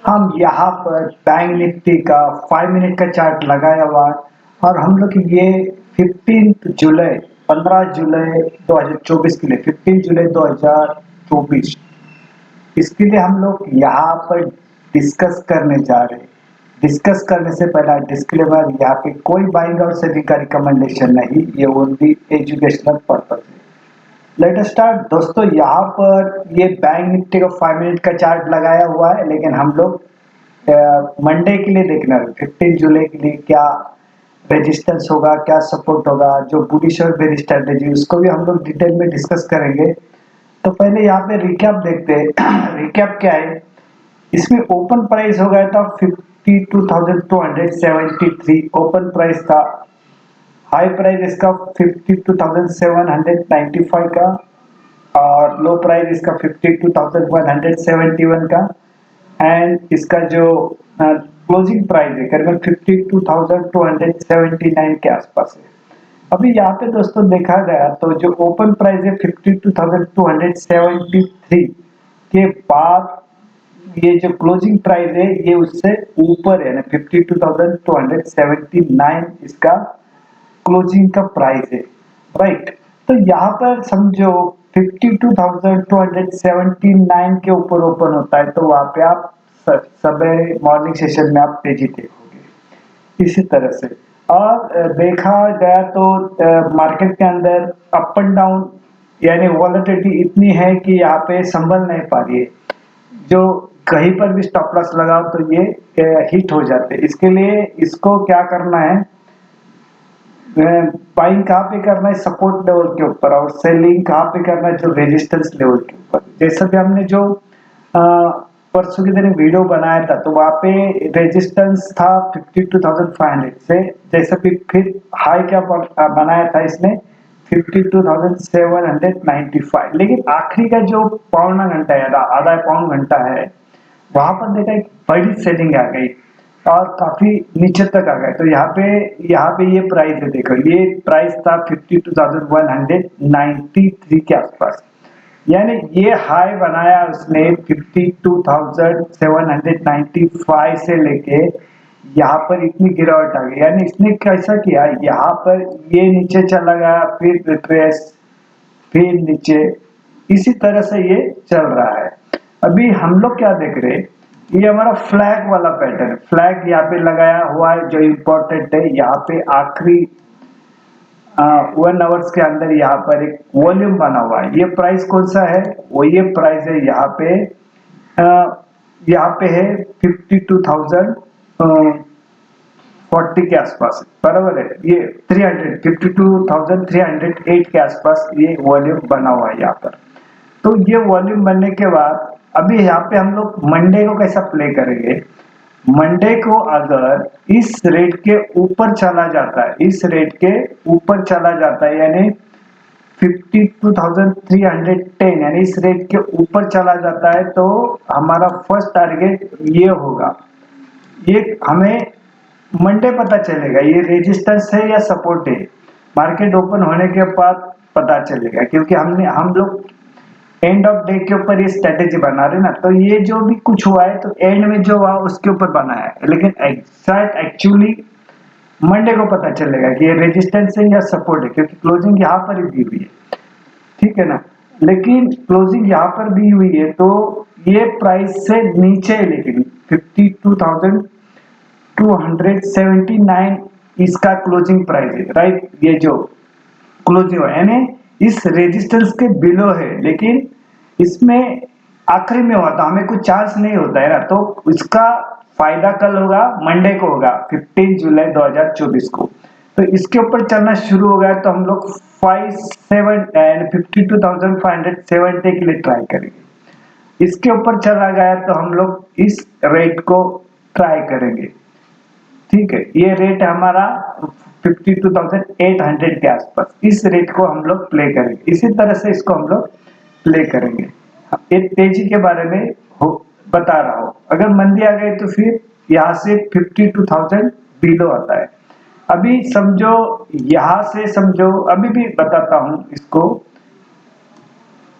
हम यहाँ पर बैंक निफ्टी का 5 मिनट का चार्ट लगाया हुआ है और हम लोग ये 15 जुलाई 15 जुलाई 2024 के लिए 15 जुलाई 2024 इसके लिए हम लोग यहाँ पर डिस्कस करने जा रहे हैं। डिस्कस करने से पहला डिस्क्लेमर, यहाँ पे कोई बाइंग और सेलिंग का रिकमेंडेशन नहीं, ये ओनली एजुकेशनल पर्पज है। लेट अस स्टार्ट दोस्तों। यहाँ पर ये बैंक निफ्टी का 5 मिनट का चार्ट लगाया हुआ है, लेकिन हम लोग मंडे के लिए देखना है 15 जुलाई के लिए क्या रेजिस्टेंस होगा, क्या सपोर्ट होगा, जो बुलिश और बेरिश स्ट्रेटेजी उसको भी हम लोग डिटेल में डिस्कस करेंगे। तो पहले यहाँ पे रिकैप देखते हैं। रिकैप क्या है, इसमें ओपन प्राइस हो गया था 52,273 ओपन प्राइस था। हाई प्राइस इसका 52,795 का और लो प्राइस इसका 52,171 का। एंड इसका जो क्लोजिंग प्राइस है करीबन 52,279 के आसपास है। अभी यहाँ पे दोस्तों देखा गया तो जो ओपन प्राइस है 52,273 के बाद ये जो क्लोजिंग प्राइस है ये उससे ऊपर है ना, 52,279 इसका क्लोजिंग का प्राइस है, राइट। तो यहाँ पर समझो 52,279 के ऊपर ओपन होता है तो वहां पे आप सुबह मॉर्निंग सेशन में आप तेजी देखोगे इसी तरह से। और देखा गया तो मार्केट के अंदर अप एंड डाउन यानी वॉलेटिलिटी इतनी है कि यहाँ पे संभल नहीं पा रही है। जो कहीं पर भी स्टॉप लॉस लगाओ तो ये हिट हो जाते हैं। इसके लिए इसको क्या करना है, बाइंग कहाँ पे करना है, सपोर्ट लेवल के ऊपर, और सेलिंग कहाँ पे करना है, जो रेजिस्टेंस लेवल के ऊपर। जैसे भी हमने जो अ, परसों के दिन वीडियो बनाया था तो वहां पे रेजिस्टेंस था 52,500 से, जैसे भी फिर हाई क्या बनाया था इसने 52,795। लेकिन आखिरी का जो पौना घंटा है, आधा पौन घंटा है, वहां पर देखा एक बड़ी सेलिंग आ गई और काफी नीचे तक आ गए। तो यहाँ पे ये प्राइस है, देखो ये प्राइस था 52,193 के आसपास। यानी ये हाई बनाया उसने 52,795 से लेके यहाँ पर इतनी गिरावट आ गई। यानी इसने कैसा किया, यहाँ पर ये नीचे चला गया, फिर रिट्रेस, फिर नीचे, इसी तरह से ये चल रहा है। अभी हम लोग क्या देख रहे हैं, ये हमारा फ्लैग वाला पैटर्न, फ्लैग यहाँ पे लगाया हुआ है जो इम्पोर्टेंट है। यहाँ पे आखिरी 1 आवर्स के अंदर यहाँ पर एक वॉल्यूम बना हुआ है। ये प्राइस कौन सा है, वो ये प्राइस है यहाँ पे है 52,040 के आसपास, बराबर है। ये 52,308 के आसपास ये वॉल्यूम बना हुआ है यहाँ पर। तो ये वॉल्यूम बनने के बाद अभी यहाँ पे हम लोग मंडे को कैसा प्ले करेंगे, मंडे को अगर इस रेट के ऊपर चला जाता है, इस रेट के ऊपर चला जाता है यानी 52,310, यानी इस रेट के ऊपर चला जाता है तो हमारा फर्स्ट टारगेट ये होगा। ये हमें मंडे पता चलेगा ये रेजिस्टेंस है या सपोर्ट है, मार्केट ओपन होने के बाद पता चलेगा। क्योंकि हम लोग एंड ऑफ डे के ऊपर ये स्ट्रेटेजी बना रहे ना, तो ये जो भी कुछ हुआ है तो एंड में जो हुआ उसके ऊपर बनाया है। लेकिन एग्जैक्ट एक्चुअली मंडे को पता चलेगा कि ये रेजिस्टेंस है या सपोर्ट है, क्योंकि क्लोजिंग यहाँ पर ही दी हुई है, ठीक है ना। लेकिन क्लोजिंग यहाँ पर दी हुई है तो ये प्राइस से नीचे है, लेकिन 52,279 इसका क्लोजिंग प्राइस है, राइट। ये जो क्लोजिंग यानी इस रेजिस्टेंस के बिलो है, लेकिन इसमें आखिरी में हुआ तो हमें कुछ चांस नहीं होता है ना। तो इसका फायदा कल होगा, मंडे को होगा 15 जुलाई 2024 को। तो इसके ऊपर चलना शुरू हो गया तो हम लोग 52,570 के लिए ट्राई करेंगे। इसके ऊपर चला गया तो हम लोग इस रेट को ट्राई करेंगे, ठीक है। ये रेट हमारा 52,800 के आसपास, इस रेट को हम लोग प्ले करेंगे। इसी तरह से इसको हम लोग प्ले करेंगे। एक तेजी के बारे में बता रहा हूं, अगर मंदी आ गई तो फिर यहाँ से 52,000 बिलो आता है। अभी समझो यहां से समझो, अभी भी बताता हूं इसको,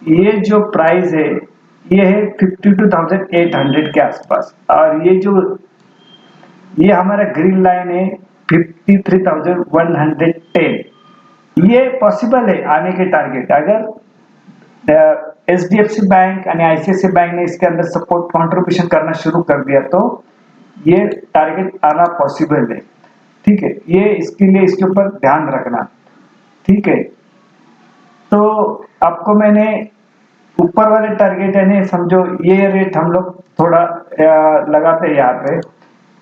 ये जो प्राइस है ये है 52,800 के आसपास, और ये हमारा ग्रीन लाइन है 53,110। ये पॉसिबल है आने के टारगेट, अगर एचडीएफसी बैंक आणि आईसीआईसीआई बैंक ने इसके अंदर सपोर्ट कंट्रीब्यूशन करना शुरू कर दिया तो ये टारगेट आना पॉसिबल है। ठीक है, ये इसके लिए इसके ऊपर ध्यान रखना। ठीक है, तो आपको मैंने ऊपर वाले टारगेट यानी समझो ये रेट हम लोग थोड़ा लगाते हैं यहाँ पे।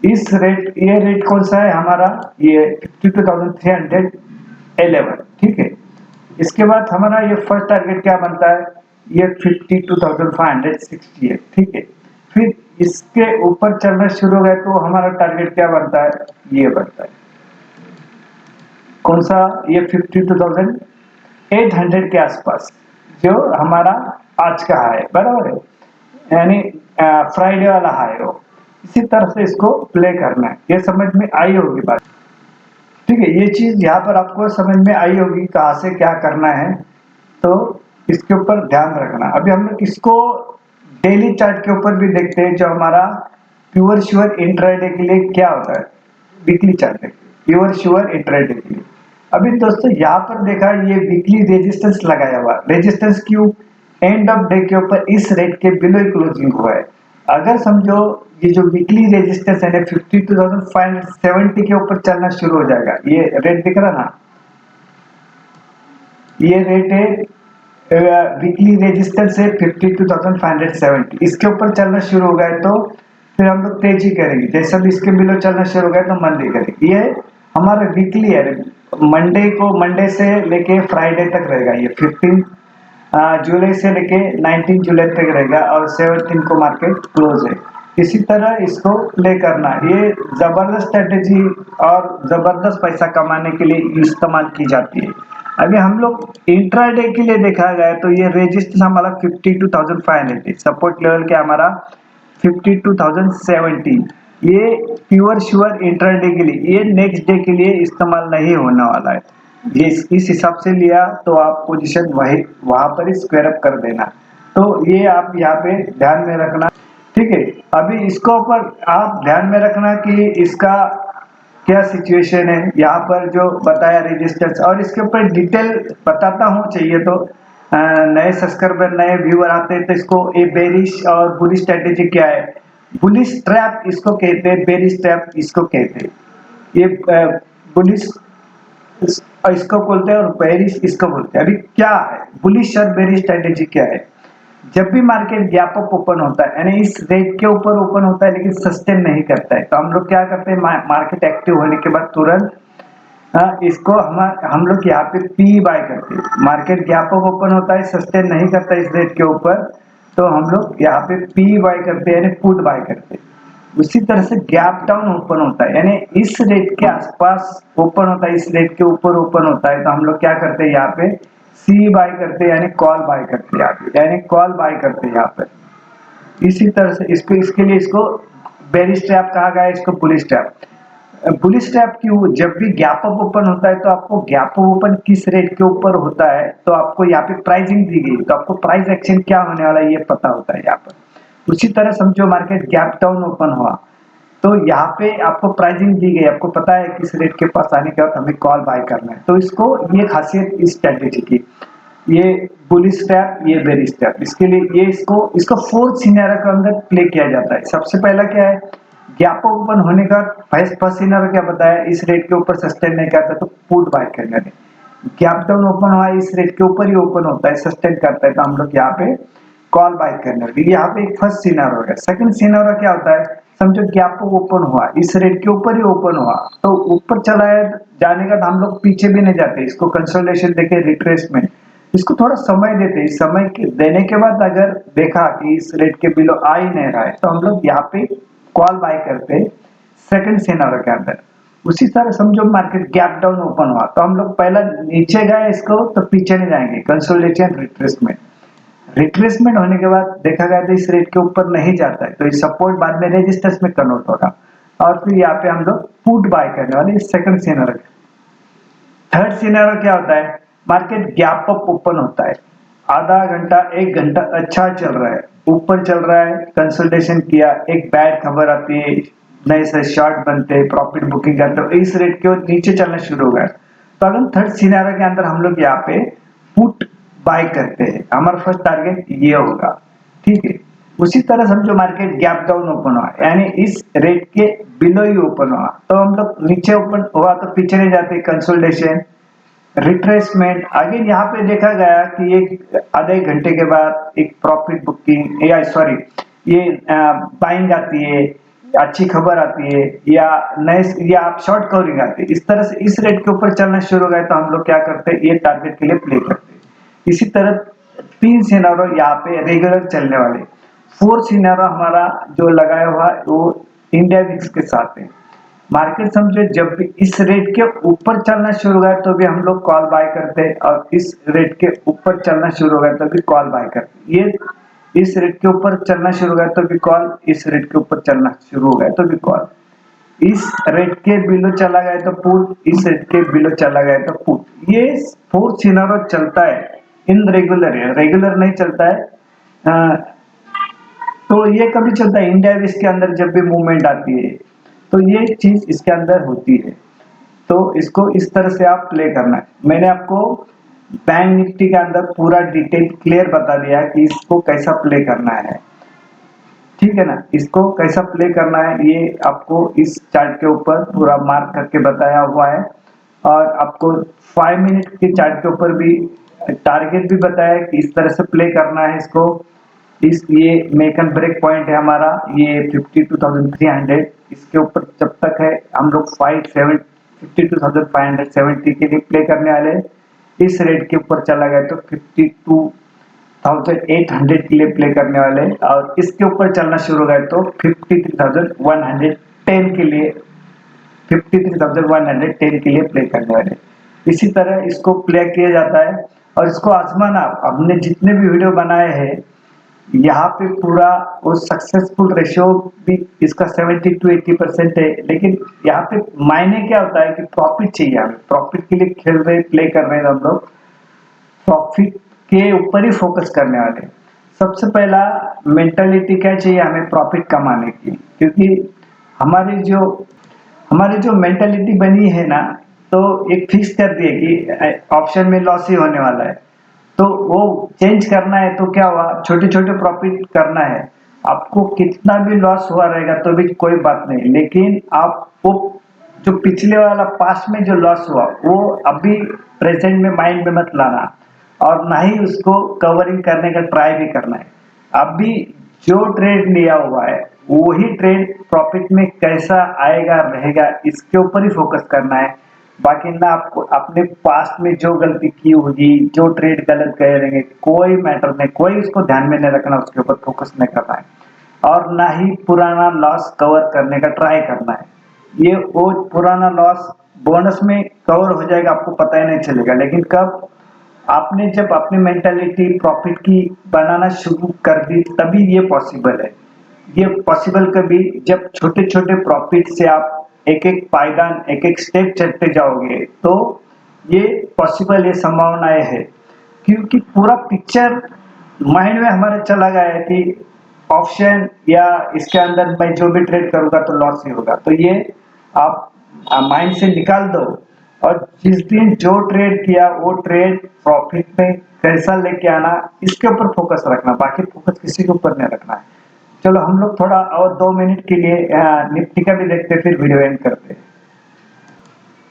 ये रेट कौन सा है हमारा, ये 52,311। ठीक है, इसके बाद हमारा ये फर्स्ट टारगेट क्या बनता है, ये 52,560 है। ठीक है, फिर इसके ऊपर चलना शुरू हो गया तो हमारा टारगेट क्या बनता है, ये बनता है कौन सा, ये 52,800 के आसपास, जो हमारा आज का हाई है, बराबर है, यानी फ्राइडे वाला हाई हो। इसी तरह से इसको प्ले करना है, ये समझ में आई होगी बात। ठीक है, ये चीज यहाँ पर आपको समझ में आई होगी कहाँ से क्या करना है, तो इसके ऊपर ध्यान रखना। अभी हम लोग इसको डेली चार्ट के ऊपर भी देखते हैं, जो हमारा प्योर श्योर इंट्राडे के लिए क्या होता है, वीकली चार्ट देखते हैं प्योर श्योर इंट्राडे के लिए। अभी दोस्तों यहाँ पर देखा, ये वीकली रेजिस्टेंस लगाया हुआ, रेजिस्टेंस क्यों, एंड ऑफ डे के ऊपर इस रेट के बिलो ही क्लोजिंग हुआ है। अगर समझो ये जो वीकली रेजिस्टेंस है 52,570 के ऊपर चलना शुरू हो जाएगा, ये रेट दिख रहा ना, ये रेट है वीकली रेजिस्टेंस है 52,570, इसके ऊपर चलना शुरू हो गए तो फिर हम लोग तेजी करेंगे, जैसे भी इसके बिलो चलना शुरू हो गए तो मंदी करेंगे। ये हमारा वीकली है, मंडे से लेके फ्राइडे तक रहेगा, ये 15 जुलाई से लेके 19 जुलाई तक रहेगा, और 17 को मार्केट क्लोज है। इसी तरह इसको प्ले करना, ये जबरदस्त स्ट्रेटेजी और जबरदस्त पैसा कमाने के लिए इस्तेमाल की जाती है। अभी हम लोग इंट्राडे के लिए देखा गया तो ये रेजिस्टेंस हमारा 52,500, सपोर्ट लेवल क्या हमारा 52,070। ये प्योर श्योर इंट्राडे के लिए, ये नेक्स्ट डे के लिए इस्तेमाल नहीं होने वाला है। ये इस हिसाब से लिया तो आप पोजीशन वहां पर ही स्क्वायर अप कर देना, तो ये आप यहाँ पे ध्यान में रखना। ठीक है, अभी इसको ऊपर आप ध्यान में रखना कि इसका क्या सिचुएशन है, यहाँ पर जो बताया रेजिस्टेंस, और इसके ऊपर डिटेल बताता हूँ, चाहिए तो नए सब्सक्राइबर नए व्यूअर आते हैं तो इसको ये बेरिश और बुलिश स्ट्रेटेजी क्या है, बुलिश ट्रैप इसको कहते हैं, बेरिश ट्रैप इसको कहते हैं। ये बुलिश इसको बोलते हैं और बेरिश इसको बोलते हैं। अभी क्या है बुलिश और बेरिश स्ट्रेटेजी क्या है, जब भी मार्केट गैप अप ओपन होता है यानी इस रेट के ऊपर ओपन होता है लेकिन सस्टेन नहीं करता है, तो हम लोग क्या करते हैं, मार्केट एक्टिव होने के बाद तुरंत इसको हम लोग यहाँ पे पी बाय करते हैं। मार्केट गैप अप ओपन होता है, सस्टेन नहीं करता इस रेट के ऊपर, तो हम लोग यहाँ पे पी बाय करते हैं यानी पुट बाय करते हैं। उसी तरह से गैप डाउन ओपन होता है यानी इस रेट के आसपास ओपन होता है, इस रेट के ऊपर ओपन होता है, तो हम लोग क्या करते हैं यहाँ पे सी बाय करते हैं यानी कॉल बाय करते हैं यहाँ पे, यानी कॉल बाय करते हैं यहाँ पे। इसी तरह से इसके लिए इसको बेरिश ट्रैप कहा गया है, इसको बुलिश ट्रैप। बुलिश ट्रैप क्यों, जब भी गैप अप ओपन होता है तो आपको गैप अप ओपन किस रेट के ऊपर होता है तो आपको यहाँ पे प्राइसिंग दी गई, तो आपको प्राइस एक्शन क्या होने वाला है ये पता होता है यहाँ पर। उसी तरह समझो मार्केट गैप डाउन ओपन हुआ तो यहाँ पे आपको प्राइसिंग दी गई, आपको पता है किस रेट के पास आने के बाद हमें कॉल बाय करना है, तो इसको ये खासियत इस स्ट्रेटेजी की, ये बुलिश ट्रैप ये बेरिश ट्रैप, इसके लिए ये इसको 4 सिनेरियो के अंदर प्ले किया जाता है। सबसे पहला क्या है, गैप ओपन होने का फर्स्ट सिनेरियो क्या बताया, इस रेट के ऊपर सस्टेन नहीं करता तो पुट बाय करना है। गैप डाउन ओपन हुआ इस रेट के ऊपर ही ओपन होता है, सस्टेन करता है, तो हम लोग यहाँ पे कॉल बाय करने लगे। यहाँ पे एक फर्स्ट सिनेरियो है। सेकंड सिनेरियो क्या होता है, समझो गैप ओपन हुआ इस रेट के ऊपर ही ओपन हुआ, तो ऊपर चला है जाने का हम लोग पीछे भी नहीं जाते, इसको कंसोलिडेशन देके रिट्रेसमेंट, इसको थोड़ा समय देते हैं। समय देने के बाद अगर देखा कि इस रेट के बिलो आ ही नहीं रहा है तो हम लोग यहाँ पे कॉल बाय करते सेकंड सिनेरियो के अंदर। उसी तरह समझो मार्केट गैप डाउन ओपन हुआ तो हम लोग पहला नीचे गए इसको तो पीछे नहीं जाएंगे, कंसोलिडेशन रिट्रेसमेंट। रिट्रेसमेंट होने के बाद देखा गया तो इस रेट के ऊपर नहीं जाता है तो इस सपोर्ट बाद में रेजिस्टेंस में कन्वर्ट होगा, और फिर यहाँ पे हम लोग पुट बाय करने वाले इस सेकंड सिनेरियो। थर्ड सिनेरियो क्या होता है, मार्केट गैप अप ओपन होता है आधा घंटा 1 घंटा अच्छा चल रहा है, ऊपर चल रहा है, कंसल्टेशन किया, एक बैड खबर आती है, नए से शॉर्ट बनते हैं, प्रॉफिट बुकिंग करते हो, इस रेट के नीचे चलना शुरू हो गया। तो अगर थर्ड सिनेरियो के अंदर हम लोग यहाँ पे पुट बाय करते हैं, हमारा फर्स्ट टारगेट ये होगा, ठीक है। उसी तरह समझो मार्केट गैप डाउन ओपन हुआ, यानी इस रेट के बिलो ही ओपन हुआ, तो हम लोग नीचे ओपन हुआ तो पीछे नहीं जाते, कंसोलिडेशन, रिट्रेसमेंट। आगे यहाँ पे देखा गया कि एक आधे घंटे के बाद एक प्रॉफिट बुकिंग या सॉरी ये बाइंग आती है, अच्छी खबर आती है, या नए या आप शॉर्ट कवरिंग आती है, इस तरह से इस रेट के ऊपर चलना शुरू हो गया तो हम लोग क्या करते हैं, ये टारगेट के लिए प्ले करते हैं। इसी तरह 3 सिनेरियो यहाँ पे रेगुलर चलने वाले। 4 सिनेरियो हमारा जो लगाया हुआ है वो इंडिया विक्स के साथ है। मार्केट समझो जब भी इस रेट के ऊपर चलना शुरू हो गया तो भी हम लोग कॉल बाय करते हैं, और इस रेट के ऊपर चलना शुरू हो गया तो भी कॉल बाय करते हैं। ये इस रेट के ऊपर चलना शुरू हो गया तो भी कॉल, इस रेट के ऊपर चलना शुरू हो गया तो भी कॉल, इस रेट के बिलो चला गया तो पुट, इस रेट के बिलो चला गया तो पुट। ये 4 सिनेरियो चलता है, इन रेगुलर है, रेगुलर नहीं चलता है। तो ये कभी चलता है इंडिया के अंदर जब भी मूवमेंट आती है, तो ये चीज इसके अंदर होती है। तो इसको इस तरह से आप प्ले करना है। मैंने आपको बैंक निफ्टी के अंदर पूरा डिटेल क्लियर बता दिया है कि इसको कैसा प्ले करना है, ठीक है ना। इसको कैसा प्ले करना है ये आपको इस चार्ट के ऊपर पूरा मार्क करके बताया हुआ है, और आपको 5 मिनट के चार्ट के ऊपर भी टारगेट भी बताया है कि इस तरह से प्ले करना है इसको। इस ये मेक एंड ब्रेक पॉइंट है हमारा, ये 52,300, इसके ऊपर जब तक है हम लोग 52,570 के लिए प्ले करने वाले हैं। इस रेट के ऊपर चला गया तो 52,800 के लिए प्ले करने वाले हैं, और इसके ऊपर चलना शुरू हो गया तो 53,110 के लिए 53,110 के लिए प्ले करने वाले। इसी तरह इसको प्ले किया जाता है, और इसको आजमाना, हमने जितने भी वीडियो बनाए हैं यहाँ पे पूरा वो सक्सेसफुल रेशियो भी इसका 70 to 80% है। लेकिन यहाँ पे मायने क्या होता है कि प्रॉफिट चाहिए, हमें प्रॉफिट के लिए खेल रहे प्ले कर रहे हैं, हम लोग प्रॉफिट के ऊपर ही फोकस करने वाले। सबसे पहला मेंटालिटी क्या चाहिए हमें प्रॉफिट कमाने की, क्योंकि हमारी जो हमारी जो मेंटालिटी बनी है ना, तो एक फिक्स कर दिए कि ऑप्शन में लॉस ही होने वाला है, तो वो चेंज करना है। तो क्या हुआ, छोटे छोटे प्रॉफिट करना है, आपको कितना भी लॉस हुआ रहेगा तो भी कोई बात नहीं, लेकिन आप वो जो पिछले वाला पास्ट में जो लॉस हुआ वो अभी प्रेजेंट में माइंड में मत लाना, और ना ही उसको कवरिंग करने का ट्राई भी करना है। अभी जो ट्रेड लिया हुआ है वही ट्रेड प्रॉफिट में कैसा आएगा रहेगा इसके ऊपर ही फोकस करना है। बाकी ना आपको अपने पास्ट में जो गलती की होगी, जो ट्रेड गलत करेंगे, कोई मैटर नहीं, कोई उसको ध्यान में नहीं रखना, उसके ऊपर फोकस नहीं करना है, और ना ही पुराना लॉस कवर करने का ट्राई करना है। ये वो पुराना लॉस बोनस में कवर हो जाएगा, आपको पता ही नहीं चलेगा, लेकिन कब आपने जब अपनी मेंटालिटी प्रॉफिट की बनाना शुरू कर दी तभी ये पॉसिबल है। ये पॉसिबल कभी जब छोटे छोटे प्रॉफिट से आप एक एक पायदान एक एक स्टेप चढ़ते जाओगे तो ये पॉसिबल, ये संभावनाएं है। क्योंकि पूरा पिक्चर माइंड में हमारे चला गया है कि ऑप्शन या इसके अंदर मैं जो भी ट्रेड करूंगा तो लॉस ही होगा, तो ये आप माइंड से निकाल दो, और जिस दिन जो ट्रेड किया वो ट्रेड प्रॉफिट में कैसा लेके आना इसके ऊपर फोकस रखना, बाकी फोकस किसी के ऊपर नहीं रखना है। चलो हम लोग थोड़ा और 2 मिनट के लिए निफ्टी का भी देखते फिर वीडियो एंड करते हैं।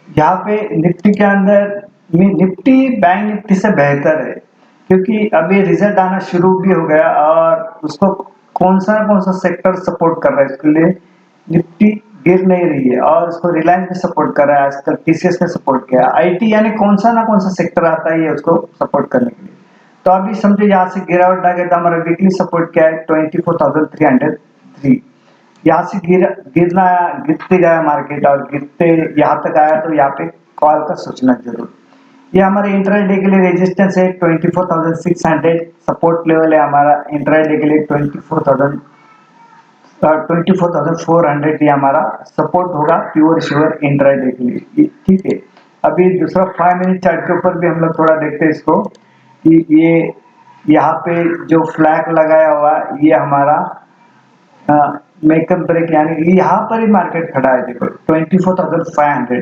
यहाँ पे निफ्टी के अंदर निफ्टी बैंक निफ्टी से बेहतर है, क्योंकि अभी रिजल्ट आना शुरू भी हो गया, और उसको कौन सा सेक्टर सपोर्ट कर रहा है इसके लिए निफ्टी गिर नहीं रही है, और उसको रिलायंस भी सपोर्ट कर रहा है, आजकल टीसीएस ने सपोर्ट किया, आईटी यानी कौन सा सेक्टर आता है उसको सपोर्ट करने के लिए। तो अभी समझो यहाँ से गिरावट आ गया तो हमारा वीकली सपोर्ट क्या है 24,303। यहाँ से गिरते गया मार्केट, और गिरते यहाँ तक आया तो यहाँ पे कॉल का सोचना जरूर। ये हमारे इंट्राडे के लिए रेजिस्टेंस है 24,600, सपोर्ट लेवल है हमारा इंट्राडे के लिए 24,400, ये हमारा सपोर्ट होगा प्योर श्योर इंट्राडे के लिए, ठीक है। अभी दूसरा 5 मिनट चार्ट के ऊपर भी हम लोग थोड़ा देखते हैं इसको कि ये यहाँ पे जो फ्लैग लगाया हुआ ये हमारा मेकअप ब्रेक, यानी यहाँ पर ही मार्केट खड़ा है। देखो 24,500,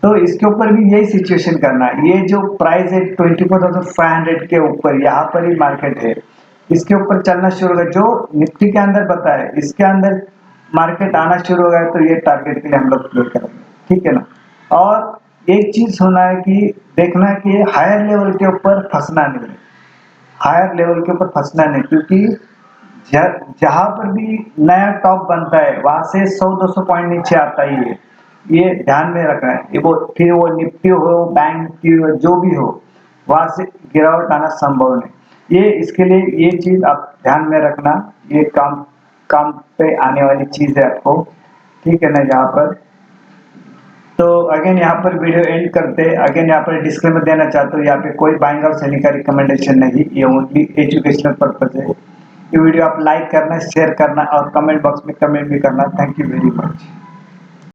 तो इसके ऊपर भी यही सिचुएशन करना है। ये जो प्राइस है 24,500 के ऊपर यहाँ पर ही मार्केट है, इसके ऊपर चलना शुरू होगा। जो निफ्टी के अंदर बताए इसके अंदर मार्केट आना शुरू हो गया तो ये टारगेट के लिए हम लोग प्ले करेंगे, ठीक है ना। और एक चीज होना है कि देखना है कि हायर लेवल के ऊपर फंसना नहीं है, हायर लेवल के ऊपर फंसना नहीं, क्योंकि जहां पर भी नया टॉप बनता है वहां से 100-200 पॉइंट नीचे आता ही है, ये ध्यान में रखना है। ये वो फिर वो निफ्टी हो, बैंक निफ्टी हो, जो भी हो, वहां से गिरावट आना संभव नहीं। ये इसके लिए ये चीज आप ध्यान में रखना, ये काम काम पे आने वाली चीज है आपको, ठीक है ना। यहाँ पर तो अगेन यहाँ पर वीडियो एंड करते हैं। अगेन यहाँ पर डिस्क्लेमर देना चाहता हूँ, यहाँ पे कोई बाइंग और सेलिंग का रिकमेंडेशन नहीं, ये ओनली एजुकेशनल पर्पज है। ये वीडियो आप लाइक करना, शेयर करना और कमेंट बॉक्स में कमेंट भी करना। Thank you very much.